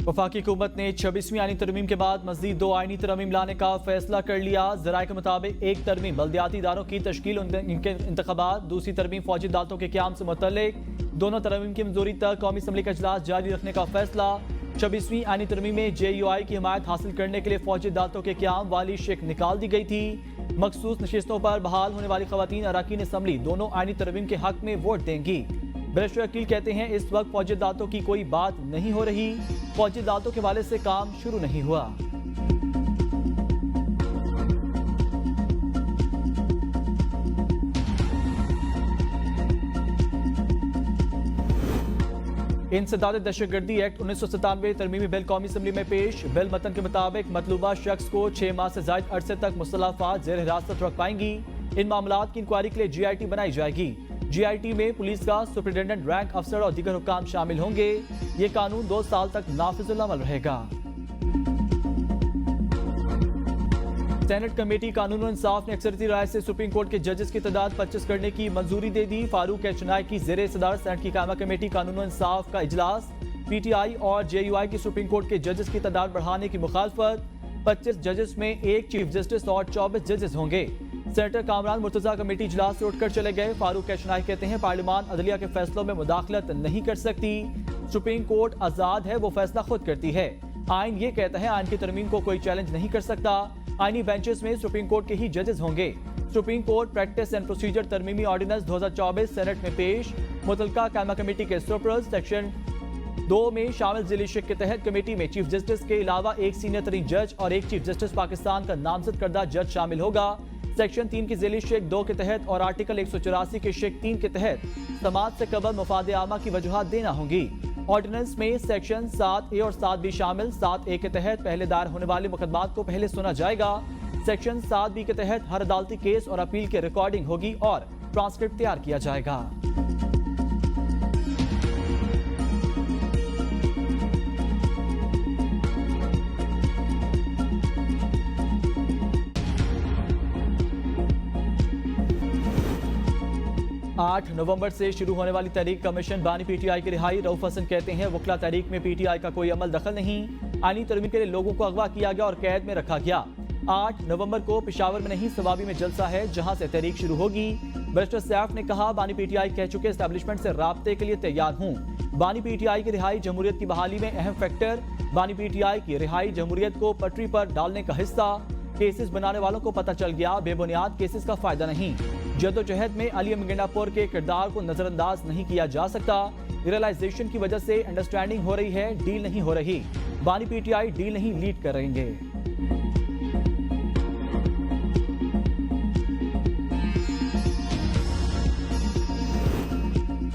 वफाकी हुकूमत ने 26वीं आईनी तरमीम के बाद मज़ीद 2 आईनी तरमीम लाने का फैसला कर लिया। ज़राए के मुताबिक एक तरमीम बल्दियाती इदारों की तश्कील, इनके इंतखाबात, दूसरी तरमीम फौजी अदालतों के क़याम से मुतल्लिक। दोनों तरमीम की मंजूरी तक कौमी असम्बली का इजलास जारी रखने का फैसला। 26वीं आईनी तरमीम में JUI की हिमायत हासिल करने के लिए फौजी अदालतों के क़याम वाली शिक निकाल दी गई थी। मखसूस नशिस्तों पर बहाल होने वाली खवातीन अरकान असम्बली दोनों आईनी तरमीम के हक में वोट देंगी। बैरिस्टर अकील कहते हैं इस वक्त फौजी अदालतों की कोई बात नहीं हो रही, फौजी अदालतों के हवाले से काम शुरू नहीं हुआ। इंसदाद दहशतगर्दी एक्ट 1997 तरमीमी बिल कौमी असम्बली में पेश। बिल मतन के मुताबिक मतलूबा शख्स को 6 माह से जायद अरसे तक मुस्तलाफात जेर हिरासत रख पाएंगी। इन मामलात की इंक्वायरी के लिए GIT बनाई जाएगी। GIT में पुलिस का सुपरिटेंडेंट रैंक अफसर और दीगर हुक्काम शामिल होंगे। ये कानून 2 साल तक नाफिजुल अमल रहेगा। सेनेट कमेटी कानून और इंसाफ ने अक्सरती राय से सुप्रीम कोर्ट के जजेस की तादाद 25 करने की मंजूरी दे दी। फारूक एच की जेर सदारत सेनेट की कायमा कमेटी कानून और इंसाफ का इजलास। PTI और JUI की सुप्रीम कोर्ट के जजेस की तादाद बढ़ाने की मुखालफत। 25 जजेस में 1 चीफ जस्टिस और 24 जजेस होंगे। सेनेटर कामरान मुर्तजा कमेटी इजलास से उठकर चले गए। फारूक एच कहते हैं पार्लियामान अदलिया के फैसलों में मुदाखलत नहीं कर सकती। सुप्रीम कोर्ट आजाद है, वो फैसला खुद करती है। आइन ये कहता है आइन की तरमीम को कोई चैलेंज नहीं कर सकता। आइनी बेंचेस में सुप्रीम कोर्ट के ही जजेस होंगे। Supreme court practice and procedure तरमीमी ऑर्डिनेंस 2024 सेनेट में पेश। मुतलका कायमा कमेटी के सुपरस सेक्शन 2 में शामिल जिली शिक के तहत कमेटी में चीफ जस्टिस के अलावा 1 सीनियर तरीन जज और 1 चीफ जस्टिस पाकिस्तान का नामजद करदा जज शामिल होगा। सेक्शन 3 की जिली शिक 2 के तहत और आर्टिकल 184 के शिक 3 के तहत समाज से कबल मफाद आमा की वजूहात देना होंगी। ऑर्डिनेंस में सेक्शन 7A और 7B शामिल। 7A के तहत पहले दायर होने वाले मुकदमात को पहले सुना जाएगा। सेक्शन 7B के तहत हर अदालती केस और अपील की रिकॉर्डिंग होगी और ट्रांसक्रिप्ट तैयार किया जाएगा। आठ नवंबर से शुरू होने वाली तहरीक कमीशन बानी PTI की रिहाई। रऊफ हसन कहते हैं वकला तहरीक में PTI का कोई अमल दखल नहीं। आईनी तरमीम के लिए लोगों को अगवा किया गया और कैद में रखा गया। 8 नवंबर को पेशावर में नहीं सवाबी में जलसा है जहां से तहरीक शुरू होगी। बैरिस्टर सैफ ने कहा बानी PTI कह चुके एस्टैब्लिशमेंट से राब्ते के लिए तैयार हूँ। बानी PTI की रिहाई जमहूरियत की बहाली में अहम फैक्टर। बानी PTI की रिहाई जमहूरियत को पटरी पर डालने का हिस्सा। केसेस बनाने वालों को पता चल गया बेबुनियाद केसेस का फायदा नहीं। जदोजहद में अली मिगंडापुर के किरदार को नजरअंदाज नहीं किया जा सकता। रियलाइजेशन की वजह से अंडरस्टैंडिंग हो रही है, डील नहीं हो रही। बानी PTI डील नहीं लीड कर रहेंगे।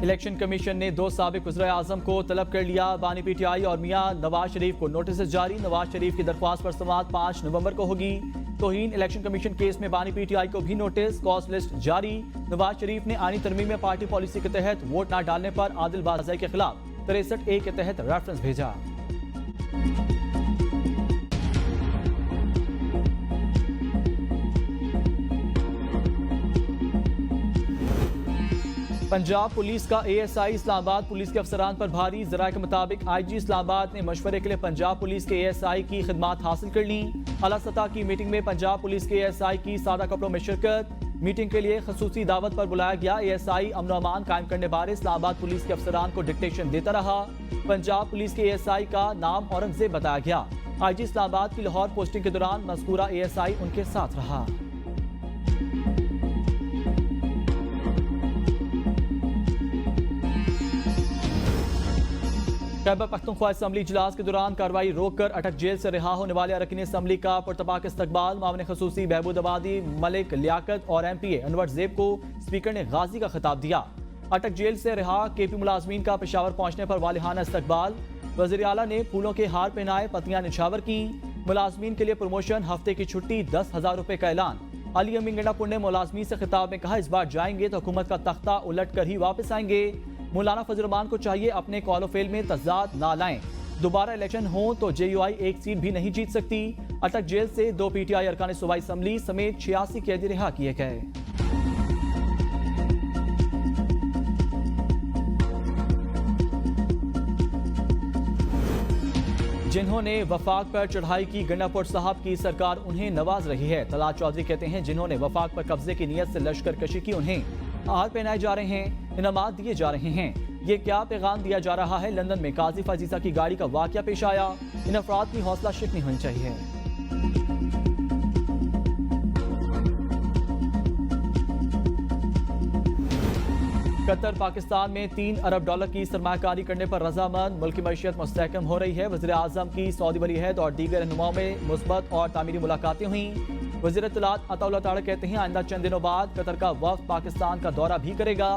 इलेक्शन कमीशन ने 2 साबिक वज़ीर आज़म को तलब कर लिया। बानी PTI और मियां नवाज शरीफ को नोटिस जारी। नवाज शरीफ की दरख्वास्त पर समाअत 5 नवंबर को होगी। तौहीन इलेक्शन कमीशन केस में बानी PTI को भी नोटिस, कॉस्ट लिस्ट जारी। नवाज शरीफ ने आईनी तरमीम में पार्टी पॉलिसी के तहत वोट न डालने पर आदिल बाज़ाई के खिलाफ 63A के तहत रेफरेंस भेजा। पंजाब पुलिस का ASI इस्लामाबाद पुलिस के अफसरान पर भारी। ज़राए के मुताबिक IG इस्लामाबाद ने मशवरे के लिए पंजाब पुलिस के ASI की खिदमात हासिल कर ली। आला सतह की मीटिंग में पंजाब पुलिस के ASI की सादा कपड़ों में शिरकत। मीटिंग के लिए खसूसी दावत पर बुलाया गया। ASI अमन व अमान कायम करने बारे इस्लामाबाद पुलिस के अफसरान को डिक्टेशन देता रहा। पंजाब पुलिस के ASI का नाम औरंगजेब बताया गया। IG इस्लामाबाद की लाहौर पोस्टिंग के दौरान मज़कूरा ASI उनके साथ रहा। खैबर पख्तूनख्वा असम्बली इजलास के दौरान कार्रवाई रोककर अटक जेल से रिहा होने वाले अरकान असम्बली का पुरतपाक इस्तकबाल। मामले खसूसी बहबूद आबादी, मलिक लियाकत और MPA अनवर ज़ेब को स्पीकर ने गाजी का खिताब दिया। अटक जेल से रिहा KP मुलाजमीन का पेशावर पहुंचने पर वालिहाना इस्तकबाल। वज़ीर आला ने फूलों के हार पहनाए, पत्तियां निछावर की। मुलाजमीन के लिए प्रमोशन, हफ्ते की छुट्टी, 10,000 रुपए का ऐलान। अली मिगंडापुर ने मुलाजमीन से खिताब में कहा इस बार जाएंगे तो हुकूमत का तख्ता उलट कर ही वापस आएंगे। मौलाना फजल रहमान को चाहिए अपने कॉलो फेल में तजाद ना लाएं। दोबारा इलेक्शन हो तो JUI 1 सीट भी नहीं जीत सकती। अटक जेल से 2 PTI अरकान सूबाई असम्बली समेत 86 कैदी रिहा किए गए। जिन्होंने वफाक पर चढ़ाई की, गंडापुर साहब की सरकार उन्हें नवाज रही है। तलाल चौधरी कहते हैं जिन्होंने वफाक पर कब्जे की नियत से लश्कर कशी की, उन्हें हार पहनाए जा रहे हैं, इनामात दिए जा रहे हैं। ये क्या पैगाम दिया जा रहा है? लंदन में काजी फजीसा की गाड़ी का वाकया पेश आया। इन अफराद की हौसला शिकनी होनी चाहिए। कतर पाकिस्तान में $3 अरब की सरमाकारी करने पर रजामंद। मुल्क की मईशत मुस्तहकम हो रही है। वज़ीर आज़म की सऊदी वली अहद और दीगर रहनुमाओं में मुस्बत और तामीरी मुलाकातें हुई। वज़ीर इत्तलात अताउल्लाह तारा कहते हैं आइंदा चंद दिनों बाद कतर का वफ़द पाकिस्तान का दौरा भी करेगा।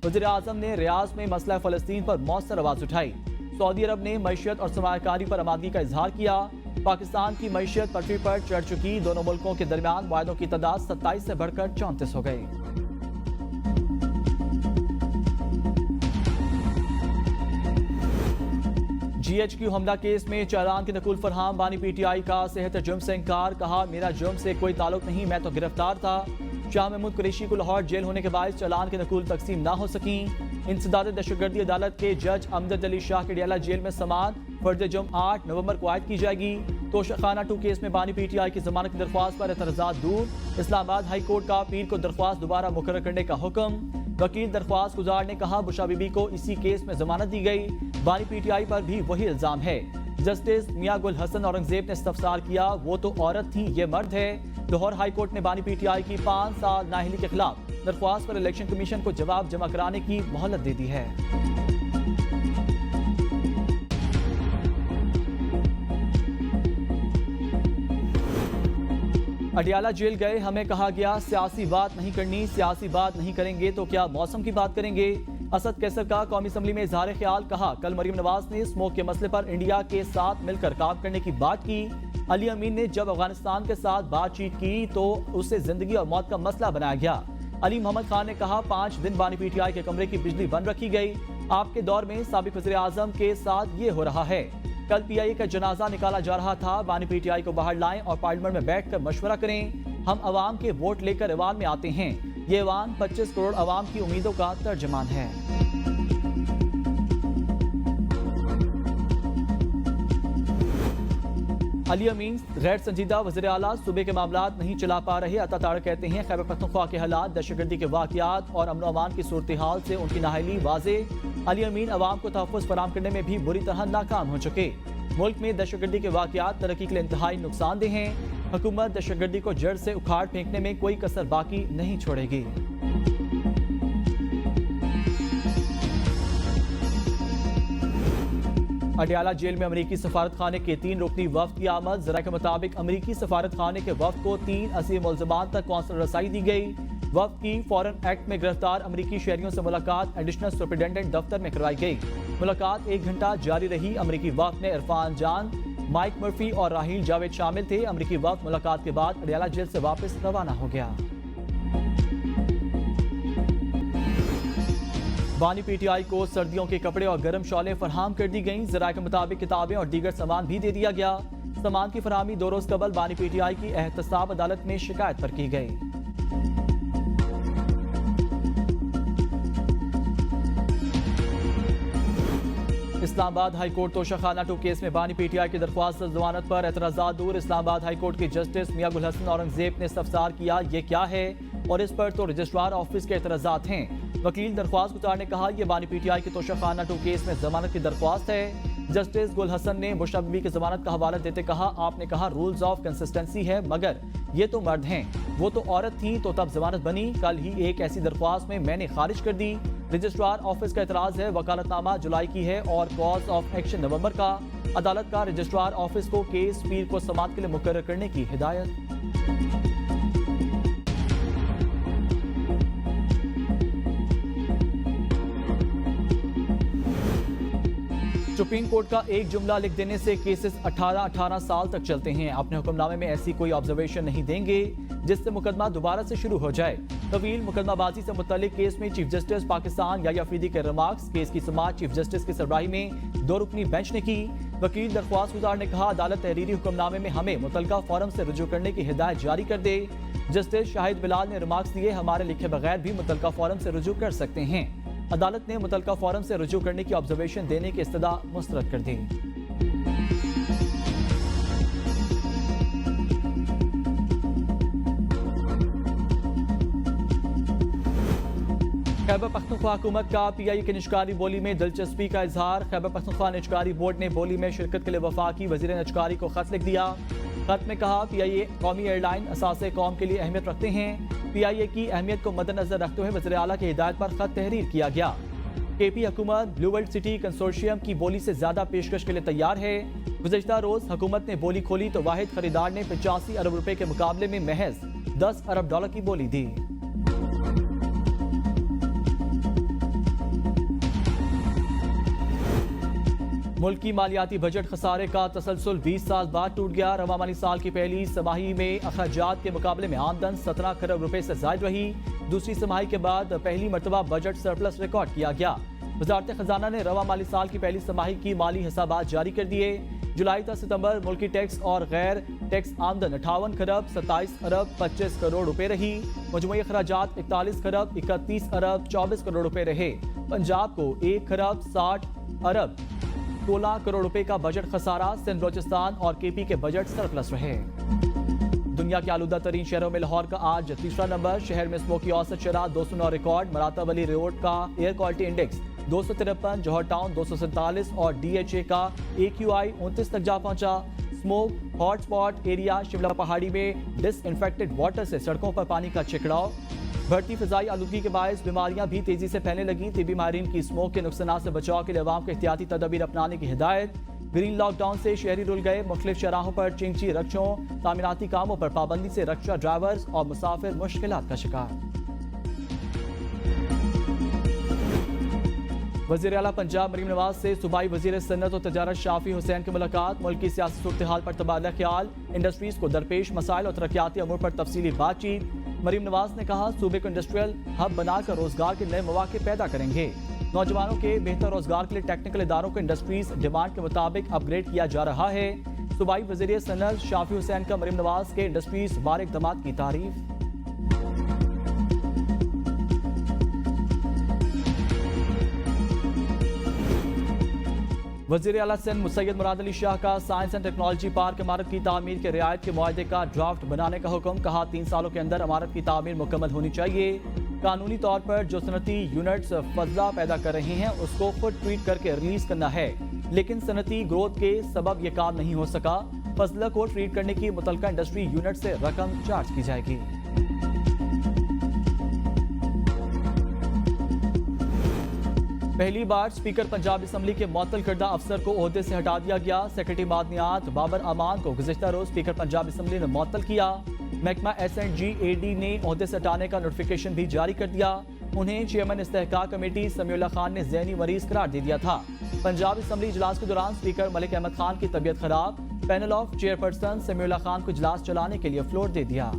वज़ीर आज़म ने रियाज में मसला फ़लस्तीन पर मौसर आवाज़ उठाई। सऊदी अरब ने मईशत और सरमाकारी पर आमादगी का इजहार किया। पाकिस्तान की मईशत पटरी पर चढ़ चुकी। दोनों मुल्कों के दरमियान वायदों की तादाद 27 से बढ़कर 34 हो गई। GHQ हमला केस में चालान के नकुल फरहाम बानी PTI का सेहत जुर्म से इनकार। कहा मेरा जुर्म से कोई ताल्लुक नहीं, मैं तो गिरफ्तार था। शाह महमूद कुरैशी को लाहौर जेल होने के बाद चालान के नकुल तकसीम ना हो सकी। इंसदाद दहशतगर्दी अदालत के जज अमजद अली शाह के डियाला जेल में समात। फर्द जुर्म 8 नवंबर को आयद की जाएगी। तोशाखाना 2 केस में बानी PTI की जमानत की दरख्वास्त पर एतराज़ात दूर। इस्लामाबाद हाई कोर्ट का पीर को दरख्वास्त दोबारा मुकर्रर करने का हुक्म। वकील दरख्वास्त गुजार ने कहा बुशा बीबी को इसी केस में जमानत दी गई। बानी PTI पर भी वही इल्जाम है। जस्टिस मियां गुल हसन औरंगजेब ने इस्तफसार किया, वो तो औरत थी, ये मर्द है। लाहौर हाई कोर्ट ने बानी PTI की 5 साल नाअहली के खिलाफ दरख्वास्त पर इलेक्शन कमीशन को जवाब जमा कराने की मोहलत दे दी है। अडियाला जेल गए, हमें कहा गया सियासी बात नहीं करनी। सियासी बात नहीं करेंगे तो क्या मौसम की बात करेंगे? असद कैसर का कौमी असम्बली में इजहार ख्याल। कहा कल मरीम नवाज ने स्मोक के मसले पर इंडिया के साथ मिलकर काम करने की बात की। अली अमीन ने जब अफगानिस्तान के साथ बातचीत की तो उसे जिंदगी और मौत का मसला बनाया गया। अली मोहम्मद खान ने कहा 5 दिन बानी PTI के कमरे की बिजली बंद रखी गई। आपके दौर में साबिक वज़ीर आज़म के साथ ये हो रहा है। कल PIA का जनाजा निकाला जा रहा था। बानी PTI को बाहर लाएं और पार्लियामेंट में बैठकर मशवरा करें। हम अवाम के वोट लेकर ऐवान में आते हैं। ये ऐवान 25 करोड़ अवाम की उम्मीदों का तर्जमान है। अली अमीन गैर संजीदा वज़ीर आला सूबे के मामलात नहीं चला पा रहे। अता ताड़ कहते हैं खैबर पख्तूनख्वा के हालात, दहशतगर्दी के वाक़यात और अमन अमान की सूरत हाल से उनकी नाअहली वाज़े। अली अमीन अवाम को तहफ़्फ़ुज़ फराहम करने में भी बुरी तरह नाकाम हो चुके। मुल्क में दहशतगर्दी के वाक़यात तरक्की के लिए इंतहाई नुकसानदेह हैं। हुकूमत दहशतगर्दी को जड़ से उखाड़ फेंकने में कोई कसर बाकी नहीं छोड़ेगी। अडियाला जेल में अमरीकी सफारत खाने के 3 रुकनी वफ्द की आमद। जरा के मुताबिक अमरीकी सफारत खाने के वफ्द को 3 असीम मुल्ज़मान तक कौंसल रसाई दी गई। वफ्द की फॉरेन एक्ट में गिरफ्तार अमरीकी शहरियों से मुलाकात एडिशनल सुपरिटेंडेंट दफ्तर में करवाई गई। मुलाकात 1 घंटा जारी रही। अमरीकी वफ्द में इरफान जान, माइक मर्फी और राहील जावेद शामिल थे। अमरीकी वफ्द मुलाकात के बाद अडियाला जेल से वापस रवाना हो गया। बानी PTI को सर्दियों के कपड़े और गर्म शॉलें फराहम कर दी गईं। ज़राए के मुताबिक किताबें और दीगर सामान भी दे दिया गया। सामान की फराहमी 2 रोज कबल बानी PTI की एहतसाब अदालत में शिकायत पर की गई। Islamabad high court Toshakhana 2 case में बानी PTI की दरख्वास्त जमानत पर एतराज़ात दूर। इस्लामाबाद हाई कोर्ट के जस्टिस मियां गुल हसन औरंगजेब ने इस्तफसार किया, ये क्या है और इस पर तो रजिस्ट्रार ऑफिस के एतराज़ात हैं। वकील दरख्वास्त गुजार ने कहा यह बानी PTI के तोशाखाना 2 केस में जमानत की दरख्वास्त है। जस्टिस गुल हसन ने बुशरा बीबी की जमानत का हवाला देते कहा आपने कहा रूल्स ऑफ कंसिस्टेंसी है, मगर ये तो मर्द हैं, वो तो औरत थी तो तब जमानत बनी। कल ही एक ऐसी दरख्वास्त में मैंने खारिज कर दी। रजिस्ट्रार ऑफिस का एतराज है, वकालतनामा जुलाई की है और कॉज ऑफ एक्शन नवंबर का। अदालत का रजिस्ट्रार ऑफिस को केस पीर को समाअत के लिए मुकर्रर करने की हिदायत। सुप्रीम कोर्ट का एक जुमला लिख देने से केसेस 18 साल तक चलते हैं। अपने हुक्मनामे में ऐसी कोई ऑब्जर्वेशन नहीं देंगे जिससे मुकदमा दोबारा से शुरू हो जाए। तवील मुकदमाबाजी से मुतल्लिक केस में चीफ जस्टिस पाकिस्तान याह्या अफरीदी के रिमार्क्स। केस की समाअत चीफ जस्टिस की सरबराही में 2 रुकनी बेंच ने की। वकील दरख्वास्त गुजार ने कहा अदालत तहरीरी हुक्मनामे में हमें मुतल्लिका फोरम से रुजू करने की हिदायत जारी कर दे। जस्टिस शाहिद बिलाल ने रिमार्क्स दिए हमारे लिखे बगैर भी मुतल्लिका फोरम से रुजू कर सकते हैं। अदालत ने मुतल्लिका फोरम से रुजू करने की ऑब्जर्वेशन देने की इस्तदा मुस्तरद कर दी। खैबर पख्तूनख्वा हुकूमत का PIA की निजकारी बोली में दिलचस्पी का इजहार। खैबर पख्तूनख्वा निजकारी बोर्ड ने बोली में शिरकत के लिए वफाकी वजीर निजकारी को खत लिख दिया। खत में कहा PIA कौमी एयरलाइन असासे कौम के लिए अहमियत रखते हैं। PIA की अहमियत को मद्देनजर रखते हुए वज़ीर आला की हिदायत पर खत तहरीर किया गया। KP हुकूमत ब्लू वर्ल्ड सिटी कंसोर्शियम की बोली से ज्यादा पेशकश के लिए तैयार है। गुज़श्ता रोज हुकूमत ने बोली खोली तो वाहिद खरीदार ने 85 अरब रुपए के मुकाबले में महज 10 अरब डॉलर की बोली दी। मुल्क की मालियाती बजट खसारे का तसलसल 20 साल बाद टूट गया। रवा माली साल की पहली समाही में अखराजात के मुकाबले में आमदन 17 खरब रुपए से जायद रही। दूसरी समाही के बाद पहली मरतबा बजट सरप्लस रिकॉर्ड किया गया। वजारत खजाना ने रवा माली साल की पहली समाही की माली हिसाबात जारी कर दिए। जुलाई से सितंबर मुल्की टैक्स और गैर टैक्स आमदन 58 खरब 27 अरब 25 करोड़ रुपए रही। मजमूई अखराजात 41 खरब 31 अरब 24 करोड़ रुपए रहे। पंजाब को 1 खरब 60 अरब 16 करोड़ रुपए का बजट खसारा। सिंध बलोचिस्तान और KP के बजट सरप्लस रहे। दुनिया के आलूदा तरीन शहरों में लाहौर का आज तीसरा नंबर। शहर में स्मोक की औसत शरह 209 रिकॉर्ड। मराता वली रोड का एयर क्वालिटी इंडेक्स 253, जौहर टाउन 247 और DHA का AQI 29 तक जा पहुंचा। स्मोक हॉटस्पॉट एरिया शिमला पहाड़ी में डिसइंफेक्टेड वाटर से सड़कों पर पानी का छिकड़ाव। बढ़ती फिजाई आलूदगी के बायस बीमारियां भी तेजी से फैलने लगी। तिब्बी माहिरीन की स्मोक के नुकसानात से बचाव के लिए अवाम को एहतियाती तदाबीर अपनाने की हिदायत। ग्रीन लॉकडाउन से शहरी रुल गए। मुख्तलिफ शराहों पर चिंची रक्षों तामीराती कामों पर पाबंदी से रक्षा ड्राइवर्स और मुसाफिर मुश्किलात का शिकार। वज़ीर आला पंजाब मरीम नवाज से सूबाई वज़ीर सन्नत और तजारत शाफी हुसैन की मुलाकात। मुल्क की सियासी सूरत हाल पर तबादला ख्याल। इंडस्ट्रीज को दरपेश मसाइल और तरक्याती अमूर पर तफसीली बातचीत। मरीम नवाज ने कहा सूबे को इंडस्ट्रियल हब बनाकर रोजगार के नए मौके पैदा करेंगे। नौजवानों के बेहतर रोजगार के लिए टेक्निकल इदारों को इंडस्ट्रीज डिमांड के मुताबिक अपग्रेड किया जा रहा है। सूबाई वज़ीर सन्नत शाफी हुसैन का मरीम नवाज के इंडस्ट्रीज बार इक़दामात की तारीफ। वज़ीर आला सिंध सैयद मुराद अली शाह का साइंस एंड टेक्नोलॉजी पार्क इमारत की तामीर के रियायत के मुआहदे का ड्राफ्ट बनाने का हुक्म। कहा 3 सालों के अंदर इमारत की तामीर मुकम्मल होनी चाहिए। कानूनी तौर पर जो सनती यूनिट्स फजला पैदा कर रही हैं उसको खुद ट्वीट करके रिलीज करना है, लेकिन सनती ग्रोथ के सबब यह काम नहीं हो सका। फजला को ट्रीट करने की मुतलका इंडस्ट्री यूनिट से रकम चार्ज की जाएगी। पहली बार स्पीकर पंजाब असम्बली के मुअत्तल करदा अफसर को ओहदे से हटा दिया गया। सेक्रेटरी मादनियात बाबर अमान को गुज़श्ता रोज स्पीकर पंजाब असम्बली ने मुअत्तल किया। महकमा S&G AD ने ओहदे से हटाने का नोटिफिकेशन भी जारी कर दिया। उन्हें चेयरमैन इस्तेहकाक कमेटी समीउल्लाह खान ने ज़हनी मरीज करार दे दिया था। पंजाब असम्बली इजलास के दौरान स्पीकर मलिक अहमद खान की तबीयत खराब। Panel of chairperson Samiullah Khan को इजलास चलाने के लिए फ्लोर दे दिया।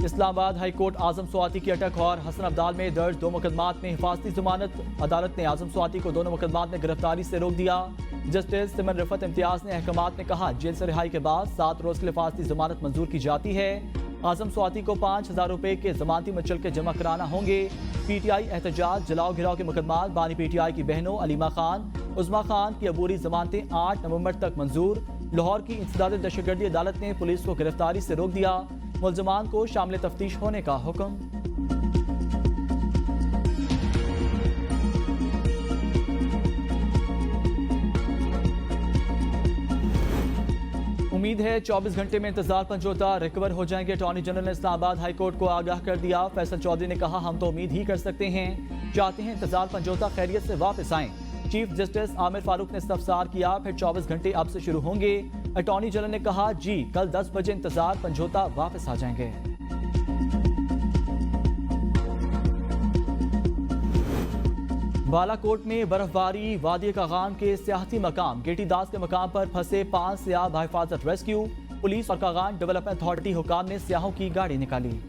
इस्लामाबाद हाई कोर्ट आजम स्वाति की अटक और हसन अब्दाल में दर्ज 2 मुकदमात में हिफाजती जमानत। अदालत ने आजम स्वाति को दोनों मुकदमात में गिरफ्तारी से रोक दिया। जस्टिस सिमन रिफत इम्तियाज ने अहकामात में कहा जेल से रिहाई के बाद 7 रोज के लिए हिफाजती जमानत मंजूर की जाती है। आजम स्वाति को 5000 रुपए के जमानती मुचल के जमा कराना होंगे। PTI एहतजाज जलाओ घिराव के मुकदमात बानी PTI की बहनों अलीमा खान उज़मा खान की अबूरी जमानतें 8 नवंबर तक मंजूर। लाहौर की इंसदाद दहशतगर्दी अदालत ने पुलिस को गिरफ्तारी से रोक दिया। मुलजमान को शामिल तफ्तीश होने का हुक्म। उम्मीद है 24 घंटे में इंतजार पंजोता रिकवर हो जाएंगे। अटॉर्नी जनरल ने इस्लामाबाद हाई कोर्ट को आगाह कर दिया। फैसल चौधरी ने कहा हम तो उम्मीद ही कर सकते हैं, चाहते हैं इंतजार पंजोता खैरियत से वापस आएं। चीफ जस्टिस आमिर फारूक ने इस्तफसार किया, फिर 24 घंटे अब से शुरू होंगे। अटॉर्नी जनरल ने कहा जी कल 10 बजे इंतजार पंजोता वापस आ जाएंगे। बालाकोट में बर्फबारी। वादी कागान के सियाहती मकाम गेटी दास के मकाम पर फंसे 5 सियाह बाहिफाजत रेस्क्यू। पुलिस और कागान डेवलपमेंट अथॉरिटी हुकाम ने सियाहों की गाड़ी निकाली।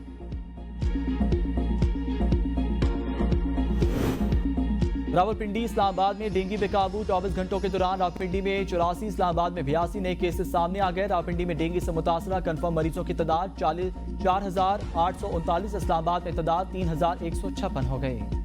रावलपिंडी इस्लामाबाद में डेंगू बेकाबू। 24 घंटों के दौरान रावलपिंडी में 84, इस्लामाबाद में 82 नए केसेस सामने आ गए। रावलपिंडी में डेंगू से मुतासरा कन्फर्म मरीजों की तादाद 4839। इस्लामाबाद में तादाद 3156 हो गई।